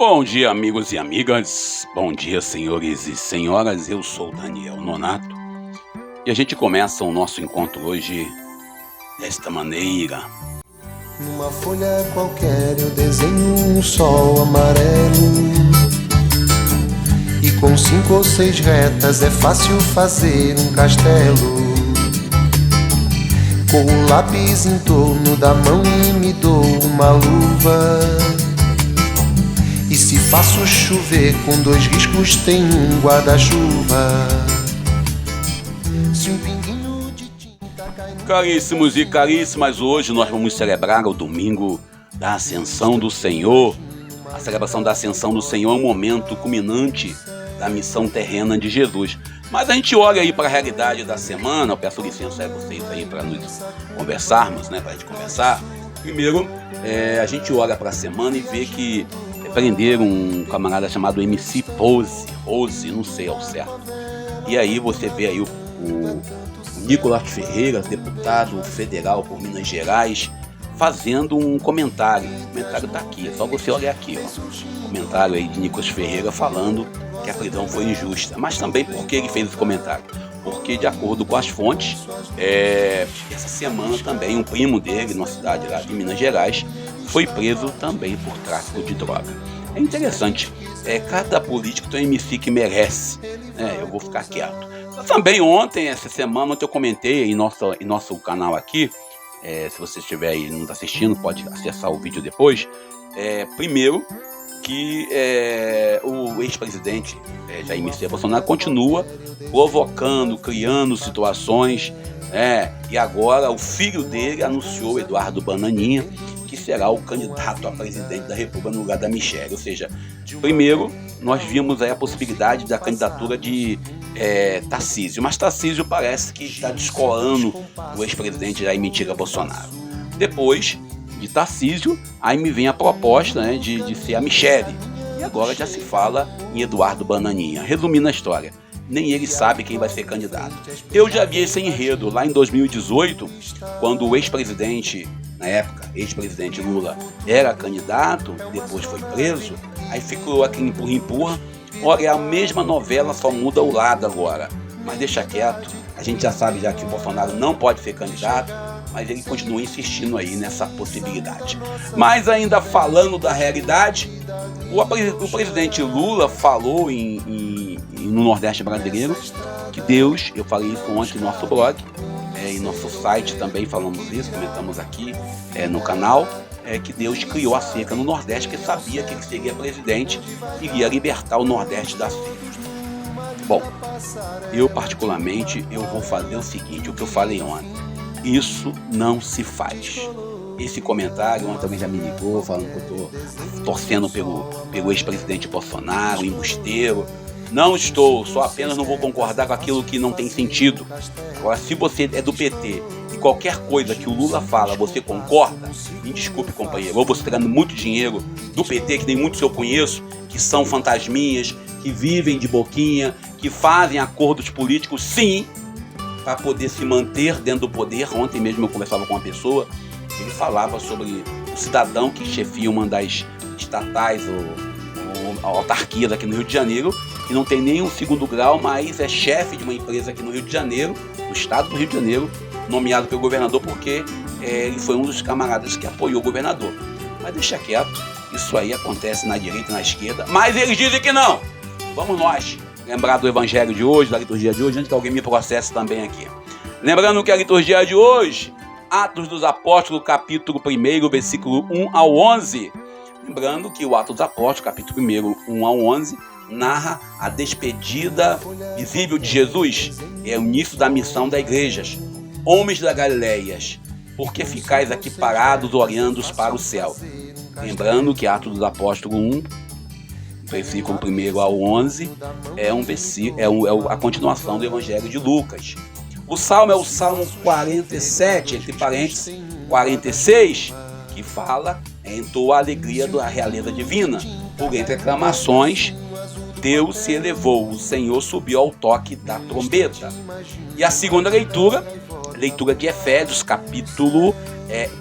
Bom dia, amigos e amigas. Bom dia, senhores e senhoras. Eu sou Daniel Nonato e a gente começa o nosso encontro hoje desta maneira. Numa folha qualquer eu desenho um sol amarelo, e com 5 ou 6 retas é fácil fazer um castelo. Com o lápis em torno da mão e me dou uma luva, e se faço chover com 2 riscos tem um guarda-chuva. Se um pinguinho de tinta cai no... Caríssimos e caríssimas, hoje nós vamos celebrar o domingo da Ascensão do Senhor. A celebração da Ascensão do Senhor é um momento culminante da missão terrena de Jesus. Mas a gente olha aí para a realidade da semana. Eu peço licença a vocês aí para nos conversarmos, né? Para a gente conversar. Primeiro, a gente olha para a semana e vê que prenderam um camarada chamado MC Pose, não sei ao certo. E aí você vê aí o Nicolas Ferreira, deputado federal por Minas Gerais, fazendo um comentário. O comentário está aqui, é só você olhar aqui, ó. Comentário aí de Nicolas Ferreira falando que a prisão foi injusta. Mas também por que ele fez esse comentário? Porque, de acordo com as fontes, essa semana também um primo dele, numa cidade lá de Minas Gerais, foi preso também por tráfico de droga. É interessante, cada político tem um MC que merece, né? Eu vou ficar quieto. Também ontem, essa semana, eu comentei em nosso canal aqui, se você estiver aí não está assistindo, pode acessar o vídeo depois. Primeiro, que o ex-presidente Jair Messias Bolsonaro continua provocando, criando situações, e agora o filho dele anunciou, Eduardo Bananinha, que será o candidato a presidente da República no lugar da Michelle. Ou seja, primeiro nós vimos aí a possibilidade da candidatura de Tarcísio, mas Tarcísio parece que está descolando o ex-presidente Jair Messias Bolsonaro. Depois de Tarcísio, aí me vem a proposta, né, de ser a Michelle, e agora já se fala em Eduardo Bananinha. Resumindo a história, nem ele sabe quem vai ser candidato. Eu já vi esse enredo lá em 2018, quando o ex-presidente, na época, ex-presidente Lula, era candidato, depois foi preso, aí ficou aqui empurra. Olha, é a mesma novela, só muda o lado agora. Mas deixa quieto, a gente já sabe já que o Bolsonaro não pode ser candidato, mas ele continua insistindo aí nessa possibilidade. Mas ainda falando da realidade, o presidente Lula falou no Nordeste brasileiro que Deus, eu falei isso ontem no nosso blog, em nosso site também falamos isso, comentamos aqui no canal, que Deus criou a seca no Nordeste, porque sabia que ele seria presidente e iria libertar o Nordeste da seca. Bom, eu particularmente, eu vou fazer o seguinte, o que eu falei ontem: isso não se faz. Esse comentário, ontem também já me ligou falando que eu estou torcendo pelo ex-presidente Bolsonaro, embusteiro. Não estou, só apenas não vou concordar com aquilo que não tem sentido. Agora, se você é do PT e qualquer coisa que o Lula fala, você concorda, me desculpe, companheiro, ou você está ganhando muito dinheiro do PT, que tem muitos que eu conheço, que são fantasminhas, que vivem de boquinha, que fazem acordos políticos, sim, para poder se manter dentro do poder. Ontem mesmo eu conversava com uma pessoa, ele falava sobre o cidadão que chefia uma das estatais, ou autarquias aqui no Rio de Janeiro, que não tem nenhum segundo grau, mas é chefe de uma empresa aqui no Rio de Janeiro, no estado do Rio de Janeiro, nomeado pelo governador porque ele foi um dos camaradas que apoiou o governador. Mas deixa quieto, isso aí acontece na direita e na esquerda, mas eles dizem que não. Vamos nós lembrar do evangelho de hoje, da liturgia de hoje, antes que alguém me processe também aqui. Lembrando que a liturgia de hoje, Atos dos Apóstolos, capítulo 1, versículo 1 ao 11. Lembrando que o Atos dos Apóstolos, capítulo 1, 1 ao 11, narra a despedida visível de Jesus. É o início da missão das igrejas. Homens da Galileias, por que ficais aqui parados olhando para o céu? Lembrando que Atos dos Apóstolos 1, versículo 1 ao 11, é a continuação do Evangelho de Lucas. O salmo é o Salmo 47, entre parênteses, 46, que fala em tua alegria da realeza divina. Por entre aclamações, Deus se elevou, o Senhor subiu ao toque da trombeta. E a segunda leitura de Efésios, capítulo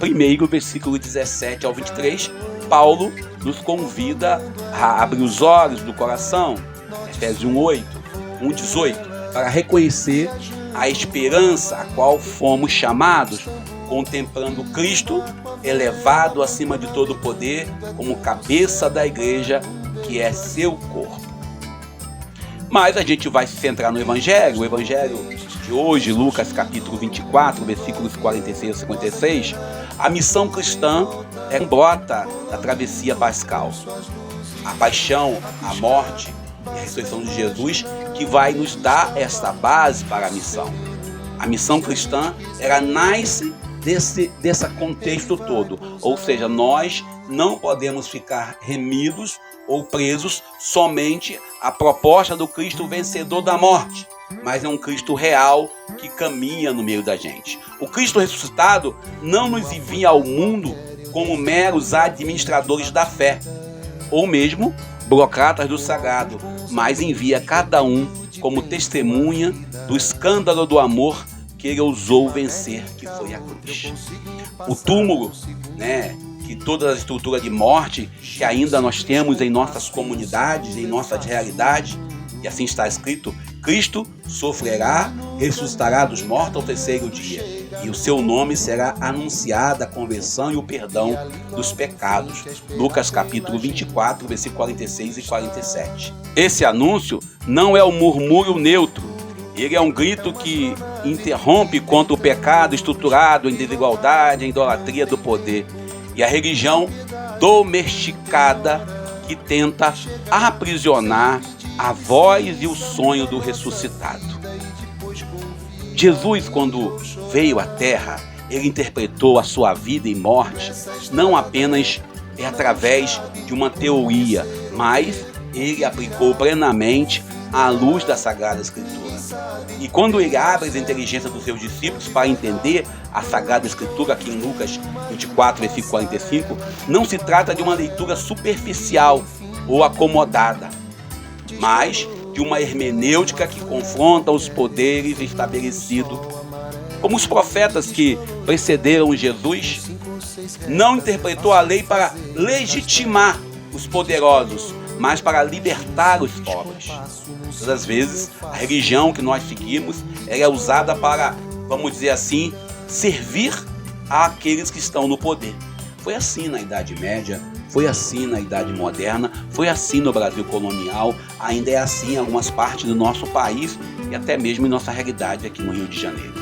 1, versículo 17 ao 23, Paulo nos convida a abrir os olhos do coração, Efésios 1:8, 1:18, para reconhecer a esperança a qual fomos chamados, contemplando Cristo elevado acima de todo poder, como cabeça da igreja, que é seu corpo. Mas a gente vai se centrar no Evangelho. O Evangelho de hoje, Lucas capítulo 24, versículos 46 a 56, a missão cristã brota da travessia pascal. A paixão, a morte e a ressurreição de Jesus que vai nos dar esta base para a missão. A missão cristã, ela nasce desse contexto todo. Ou seja, nós não podemos ficar remidos ou presos somente à proposta do Cristo vencedor da morte, mas é um Cristo real que caminha no meio da gente. O Cristo ressuscitado não nos envia ao mundo como meros administradores da fé, ou mesmo burocratas do sagrado, mas envia cada um como testemunha do escândalo do amor que ele ousou vencer, que foi a cruz. O túmulo, que toda a estrutura de morte que ainda nós temos em nossas comunidades, em nossas realidades, e assim está escrito: Cristo sofrerá, ressuscitará dos mortos ao terceiro dia, e o seu nome será anunciado a conversão e o perdão dos pecados. Lucas capítulo 24, versículo 46 e 47. Esse anúncio não é um murmúrio neutro, ele é um grito que interrompe contra o pecado estruturado em desigualdade, em idolatria do poder, e a religião domesticada que tenta aprisionar a voz e o sonho do ressuscitado. Jesus, quando veio à Terra, ele interpretou a sua vida e morte não apenas através de uma teoria, mas ele aplicou plenamente à luz da Sagrada Escritura. E quando ele abre as inteligências dos seus discípulos para entender a Sagrada Escritura, aqui em Lucas 24, versículo 45, não se trata de uma leitura superficial ou acomodada, mas de uma hermenêutica que confronta os poderes estabelecidos. Como os profetas que precederam Jesus, não interpretou a lei para legitimar os poderosos, mas para libertar os pobres. Todas as vezes, a religião que nós seguimos é usada para, vamos dizer assim, servir àqueles que estão no poder. Foi assim na Idade Média, foi assim na Idade Moderna, foi assim no Brasil colonial, ainda é assim em algumas partes do nosso país e até mesmo em nossa realidade aqui no Rio de Janeiro.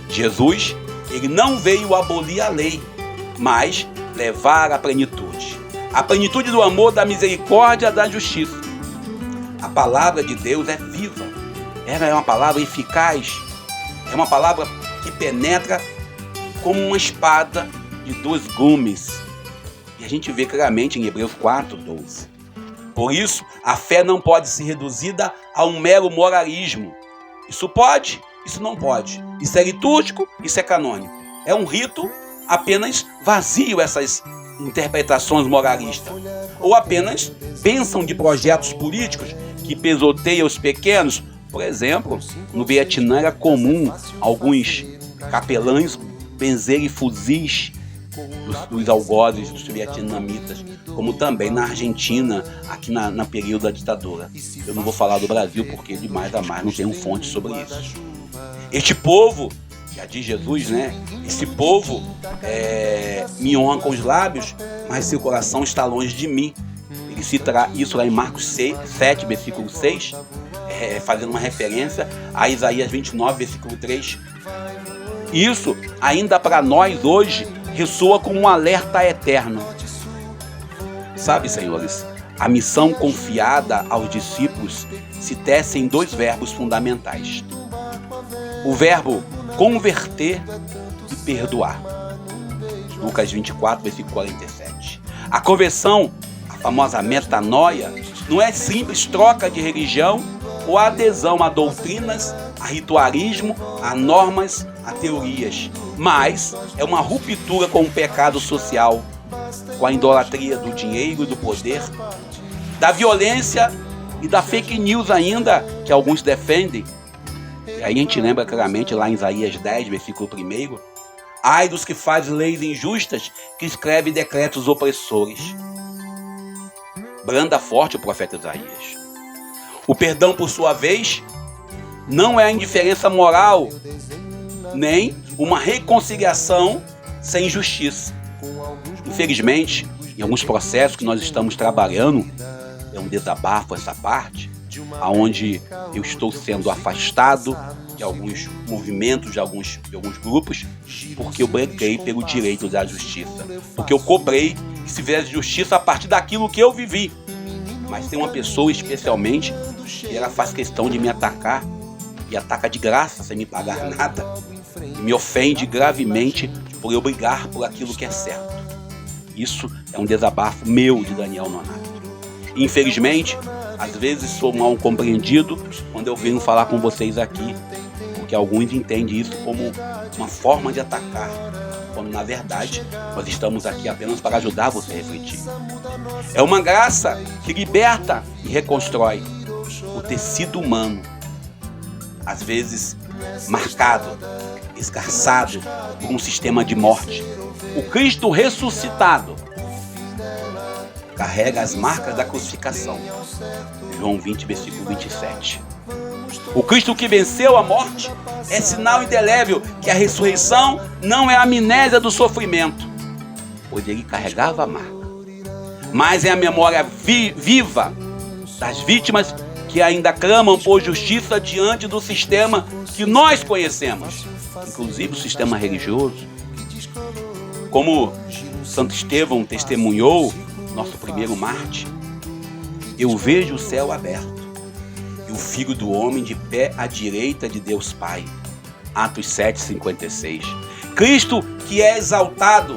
Jesus, ele não veio abolir a lei, mas levar a plenitude. A plenitude do amor, da misericórdia, da justiça. A palavra de Deus é viva. Ela é uma palavra eficaz. É uma palavra que penetra como uma espada de 2 gumes. E a gente vê claramente em Hebreus 4:12. Por isso, a fé não pode ser reduzida a um mero moralismo. Isso pode, isso não pode. Isso é litúrgico, isso é canônico. É um rito apenas vazio, essas interpretações moralistas. Ou apenas bênção de projetos políticos que pisoteiam os pequenos. Por exemplo, no Vietnã era comum alguns capelães benzerem fuzis dos algozes dos vietnamitas, como também na Argentina, aqui na período da ditadura. Eu não vou falar do Brasil porque de mais a mais não tenho fonte sobre isso. Este povo, já diz Jesus, esse povo me honra com os lábios, mas seu coração está longe de mim. Ele cita isso lá em Marcos 7, versículo 6, fazendo uma referência a Isaías 29, versículo 3. Isso, ainda para nós hoje, ressoa como um alerta eterno. Sabe, senhores, a missão confiada aos discípulos se tece em 2 verbos fundamentais. O verbo converter e perdoar. Lucas 24, versículo 47. A conversão, a famosa metanoia, não é simples troca de religião ou adesão a doutrinas, a ritualismo, a normas, a teorias, mas é uma ruptura com o pecado social, com a idolatria do dinheiro e do poder, da violência e da fake news ainda, que alguns defendem. E aí a gente lembra claramente lá em Isaías 10, versículo 1, Ai dos que fazem leis injustas, que escrevem decretos opressores. Branda forte o profeta Isaías. O perdão, por sua vez, não é a indiferença moral, nem uma reconciliação sem justiça. Infelizmente, em alguns processos que nós estamos trabalhando, é um desabafo essa parte, onde eu estou sendo afastado de alguns movimentos, de alguns grupos, porque eu breguei pelo direito da justiça. Porque eu cobrei que se fizesse justiça a partir daquilo que eu vivi. Mas tem uma pessoa especialmente que ela faz questão de me atacar, e ataca de graça, sem me pagar nada, e me ofende gravemente por eu brigar por aquilo que é certo. Isso é um desabafo meu, de Daniel Nonato. Infelizmente, às vezes sou mal compreendido quando eu venho falar com vocês aqui, porque alguns entendem isso como uma forma de atacar, quando na verdade nós estamos aqui apenas para ajudar você a refletir. É uma graça que liberta e reconstrói o tecido humano, às vezes marcado, esgarçado por um sistema de morte. O Cristo ressuscitado carrega as marcas da crucificação. João 20, versículo 27. O Cristo que venceu a morte é sinal indelével que a ressurreição não é a amnésia do sofrimento, pois ele carregava a marca, mas é a memória viva das vítimas que ainda clamam por justiça diante do sistema que nós conhecemos, inclusive o sistema religioso. Como Santo Estevão testemunhou, nosso primeiro mártir: eu vejo o céu aberto e o Filho do Homem de pé à direita de Deus Pai. Atos 7:56. Cristo, que é exaltado,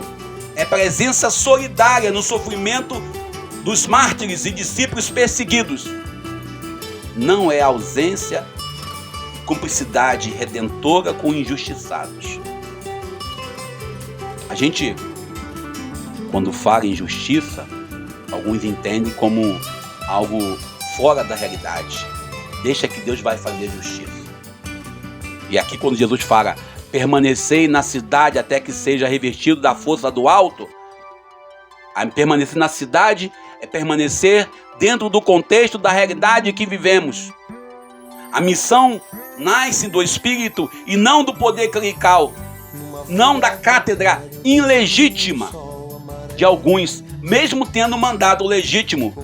é presença solidária no sofrimento dos mártires e discípulos perseguidos. Não é ausência e cumplicidade redentora com injustiçados. A gente, quando fala em justiça, alguns entendem como algo fora da realidade. Deixa que Deus vai fazer justiça. E aqui quando Jesus fala, permanecei na cidade até que seja revestido da força do alto, permanecer na cidade é permanecer dentro do contexto da realidade que vivemos. A missão nasce do Espírito e não do poder clerical, não da cátedra ilegítima de alguns, mesmo tendo mandado legítimo.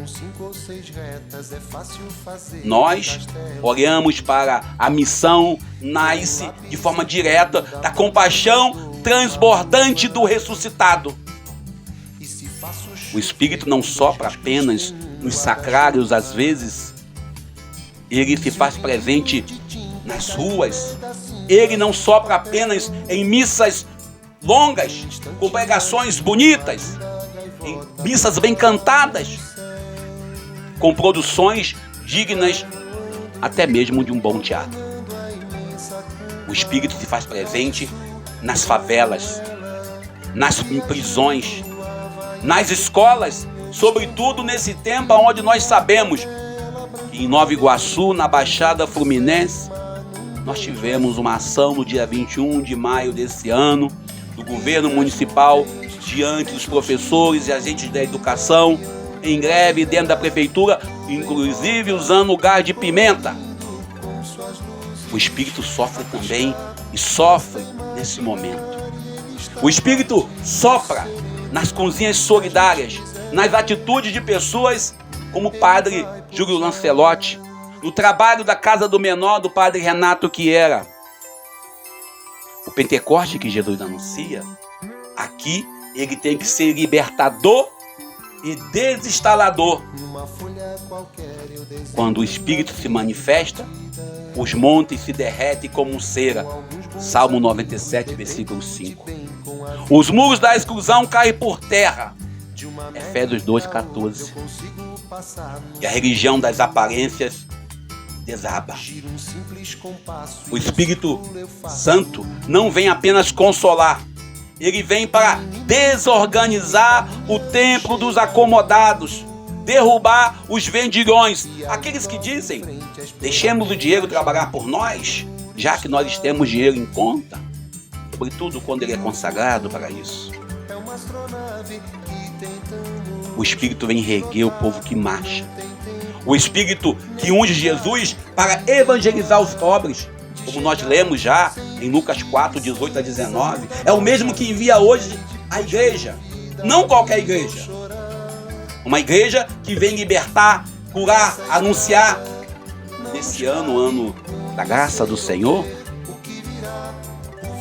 Nós olhamos para a missão, nasce de forma direta da compaixão transbordante do ressuscitado. O Espírito não sopra apenas nos sacrários, às vezes ele se faz presente nas ruas. Ele não sopra apenas em missas longas, com pregações bonitas, em missas bem cantadas, com produções dignas até mesmo de um bom teatro. O Espírito se faz presente nas favelas, nas prisões, nas escolas, sobretudo nesse tempo onde nós sabemos que em Nova Iguaçu, na Baixada Fluminense, nós tivemos uma ação no dia 21 de maio desse ano, do governo municipal, diante dos professores e agentes da educação, em greve dentro da prefeitura, inclusive usando o gás de pimenta. O Espírito sofre também e sofre nesse momento. O Espírito sopra nas cozinhas solidárias, nas atitudes de pessoas como o padre Júlio Lancelotti, no trabalho da Casa do Menor do padre Renato Chiera. O Pentecoste que Jesus anuncia, aqui ele tem que ser libertador e desinstalador. Quando o Espírito se manifesta, os montes se derretem como cera. Salmo 97, versículo 5. Os muros da exclusão caem por terra. Efésios 2,14. E a religião das aparências desaba. O Espírito Santo não vem apenas consolar, ele vem para desorganizar o templo dos acomodados, derrubar os vendilhões, aqueles que dizem, deixemos o dinheiro trabalhar por nós, já que nós temos dinheiro em conta. sobretudo quando ele é consagrado para isso. O Espírito vem reerguer o povo que marcha. O Espírito que unge Jesus para evangelizar os pobres, como nós lemos já em Lucas 4, 18 a 19. É o mesmo que envia hoje a igreja. Não qualquer igreja. Uma igreja que vem libertar, curar, anunciar. Nesse ano da graça do Senhor,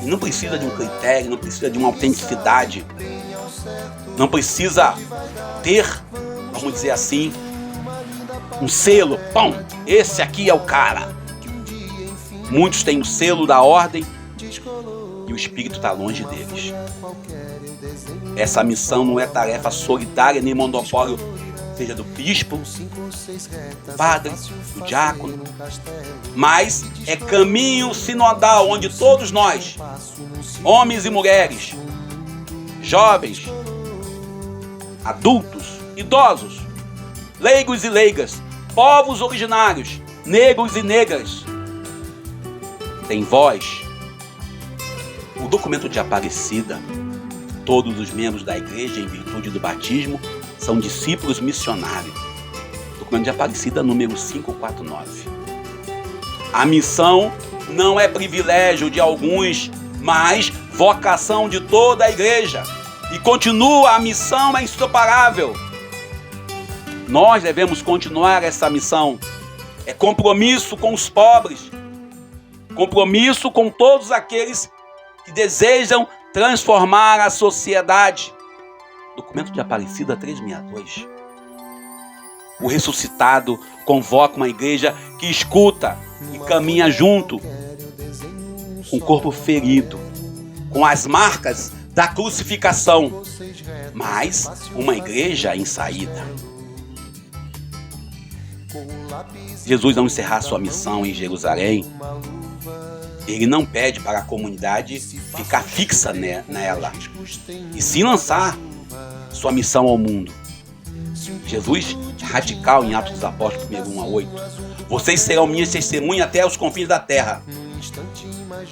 e não precisa de um critério, não precisa de uma autenticidade, não precisa ter, vamos dizer assim, um selo. Pão, esse aqui é o cara. Muitos têm o selo da ordem e o Espírito está longe deles. Essa missão não é tarefa solitária nem monopólio, seja do bispo, do padre, do diácono, mas é caminho sinodal onde todos nós, homens e mulheres, jovens, adultos, idosos, leigos e leigas, povos originários, negros e negras, tem voz. O documento de Aparecida, todos os membros da igreja, em virtude do batismo, são discípulos missionários. Documento de Aparecida, número 549. A missão não é privilégio de alguns, mas vocação de toda a igreja. E continua, a missão é insuperável. Nós devemos continuar essa missão. É compromisso com os pobres. Compromisso com todos aqueles que desejam transformar a sociedade. Documento de Aparecida 362. O ressuscitado convoca uma igreja que escuta e caminha junto, com o corpo ferido, com as marcas da crucificação, mas uma igreja em saída. Jesus, ao encerrar sua missão em Jerusalém, ele não pede para a comunidade ficar fixa nela, e sim lançar sua missão ao mundo. Jesus, radical em Atos dos Apóstolos 1, 8. Vocês serão minhas testemunhas até os confins da terra.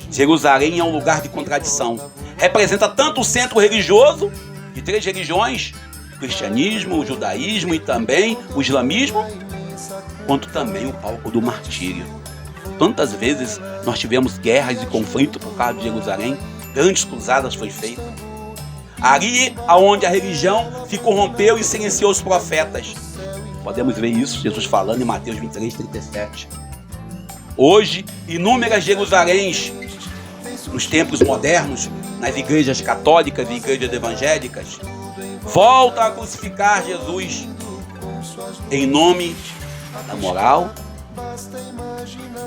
Jerusalém é um lugar de contradição. Representa tanto o centro religioso de 3 religiões, o cristianismo, o judaísmo e também o islamismo, quanto também o palco do martírio. Tantas vezes nós tivemos guerras e conflitos por causa de Jerusalém, grandes cruzadas foi feita. Ali aonde a religião se corrompeu e silenciou os profetas. Podemos ver isso, Jesus falando em Mateus 23, 37. Hoje, inúmeras Jerusaléns, nos tempos modernos, nas igrejas católicas e igrejas evangélicas, voltam a crucificar Jesus em nome da moral,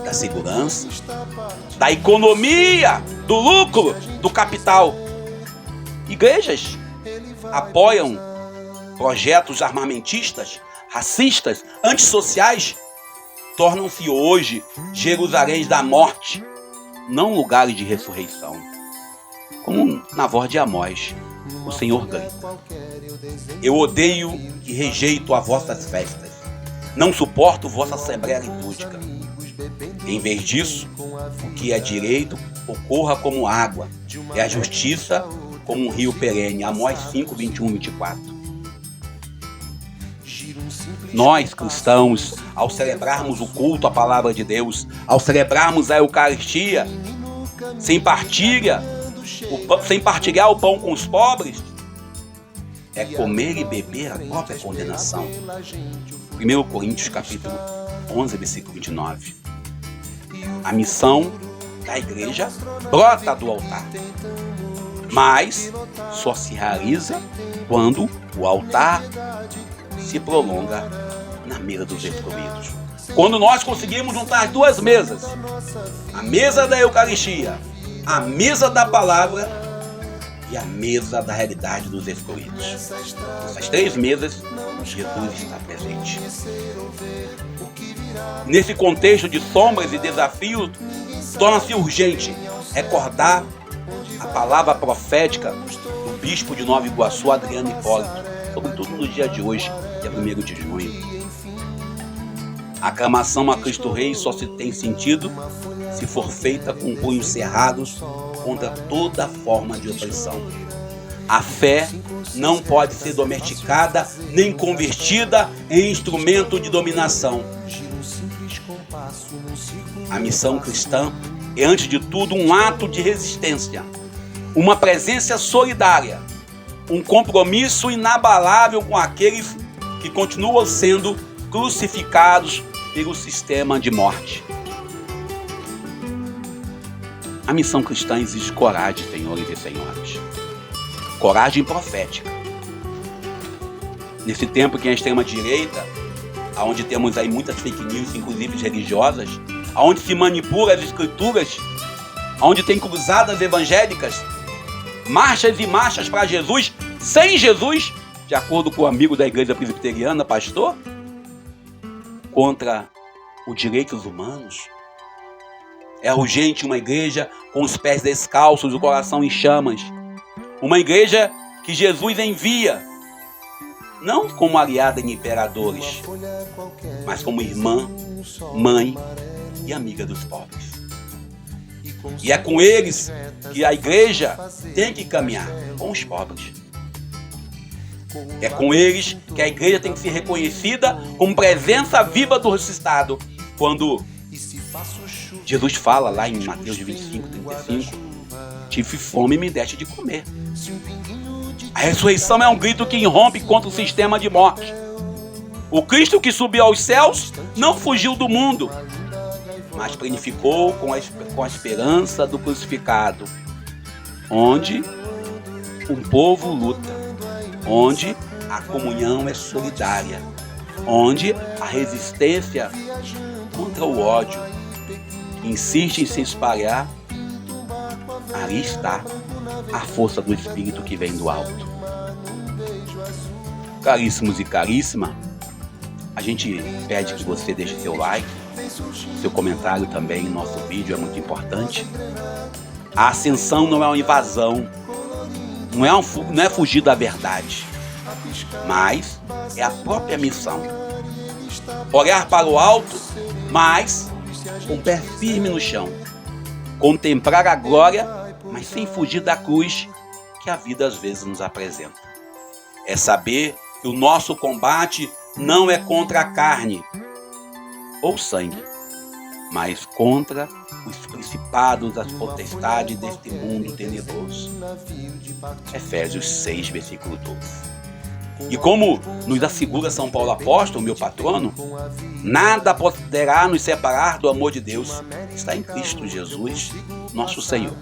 da segurança, da economia, do lucro, do capital. Igrejas apoiam projetos armamentistas, racistas, antissociais, tornam-se hoje Jerusaléns da morte, não lugares de ressurreição. Como na voz de Amós, o Senhor grita: eu odeio e rejeito as vossas festas, não suporto vossa assembleia litúrgica. Em vez disso, o que é direito ocorra como água, e a justiça como um rio perene. Amós 5, 21, 24. Nós, cristãos, ao celebrarmos o culto à palavra de Deus, ao celebrarmos a Eucaristia, sem partilhar o pão com os pobres, é comer e beber a própria condenação. 1 Coríntios capítulo 11, versículo 29. A missão da igreja brota do altar, mas só se realiza quando o altar se prolonga na mesa dos excluídos. Quando nós conseguimos juntar as duas mesas, a mesa da Eucaristia, a mesa da palavra e a mesa da realidade dos excluídos. Essas 3 mesas, Jesus está presente. Nesse contexto de sombras e desafios, torna-se urgente recordar a palavra profética do bispo de Nova Iguaçu, Adriano Hipólito, sobretudo no dia de hoje, dia 1º de junho. A aclamação a Cristo Rei só se tem sentido se for feita com punhos cerrados contra toda forma de opressão. A fé não pode ser domesticada nem convertida em instrumento de dominação. A missão cristã é, antes de tudo, um ato de resistência, uma presença solidária, um compromisso inabalável com aqueles que continuam sendo crucificados pelo sistema de morte. A missão cristã exige coragem, senhores e senhoras. Coragem profética. Nesse tempo que a extrema-direita, onde temos aí muitas fake news, inclusive religiosas, onde se manipula as escrituras, onde tem cruzadas evangélicas, marchas e marchas para Jesus, sem Jesus, de acordo com o amigo da igreja presbiteriana, pastor, contra os direitos humanos. É urgente uma igreja com os pés descalços, o coração em chamas. Uma igreja que Jesus envia, não como aliada em imperadores, mas como irmã, mãe e amiga dos pobres. E é com eles que a igreja tem que caminhar, com os pobres. É com eles que a igreja tem que ser reconhecida como presença viva do ressuscitado. Quando Jesus fala lá em Mateus 25, 35, tive fome e me deste de comer. A ressurreição é um grito que irrompe contra o sistema de morte. O Cristo que subiu aos céus não fugiu do mundo, mas planificou com a esperança do crucificado, onde um povo luta, onde a comunhão é solidária, onde a resistência contra o ódio que insiste em se espalhar, ali está a força do Espírito que vem do alto. Caríssimos e caríssima, a gente pede que você deixe seu like, seu comentário também em nosso vídeo é muito importante. A ascensão não é uma invasão, não é fugir da verdade, mas é a própria missão. Olhar para o alto, mas com o pé firme no chão. Contemplar a glória, mas sem fugir da cruz que a vida às vezes nos apresenta. É saber que o nosso combate não é contra a carne ou sangue, mas contra os principados, as potestades deste mundo tenebroso. Efésios 6, versículo 12. E como nos assegura São Paulo Apóstolo, meu patrono, nada poderá nos separar do amor de Deus. Está em Cristo Jesus, nosso Senhor.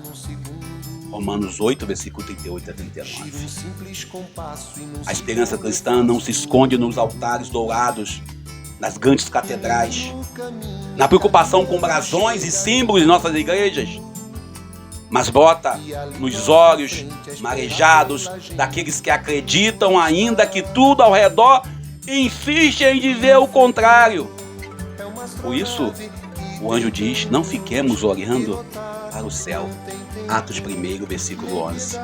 Romanos 8, versículo 38 a 39. A esperança cristã não se esconde nos altares dourados, nas grandes catedrais, na preocupação com brasões e símbolos em nossas igrejas, mas brota nos olhos marejados daqueles que acreditam ainda que tudo ao redor insiste em dizer o contrário. Por isso, o anjo diz, não fiquemos olhando para o céu. Atos 1, versículo 11.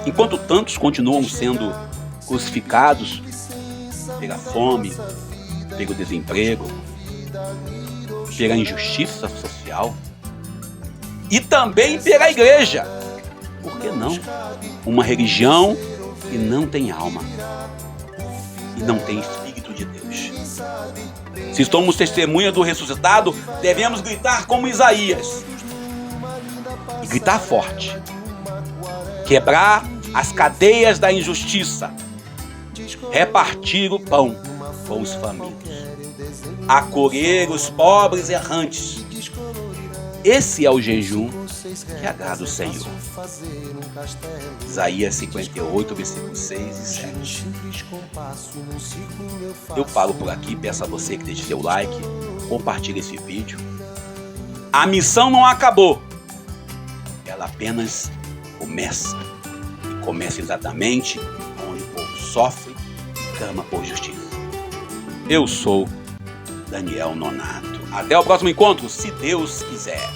Enquanto tantos continuam sendo crucificados pela fome, pelo desemprego, pela injustiça social e também pela igreja. Por que não? Uma religião que não tem alma e não tem Espírito de Deus. Se somos testemunhas do ressuscitado, devemos gritar como Isaías. E gritar forte. Quebrar as cadeias da injustiça. Repartir o pão com os famintos. Acolher os pobres errantes. Esse é o jejum que agrada o Senhor. Isaías 58, versículos 6 e 7. Eu falo por aqui, peço a você que deixe seu like, compartilhe esse vídeo. A missão não acabou. Ela apenas começa. E começa exatamente onde o povo sofre e clama por justiça. Eu sou Daniel Nonato. Até o próximo encontro, se Deus quiser.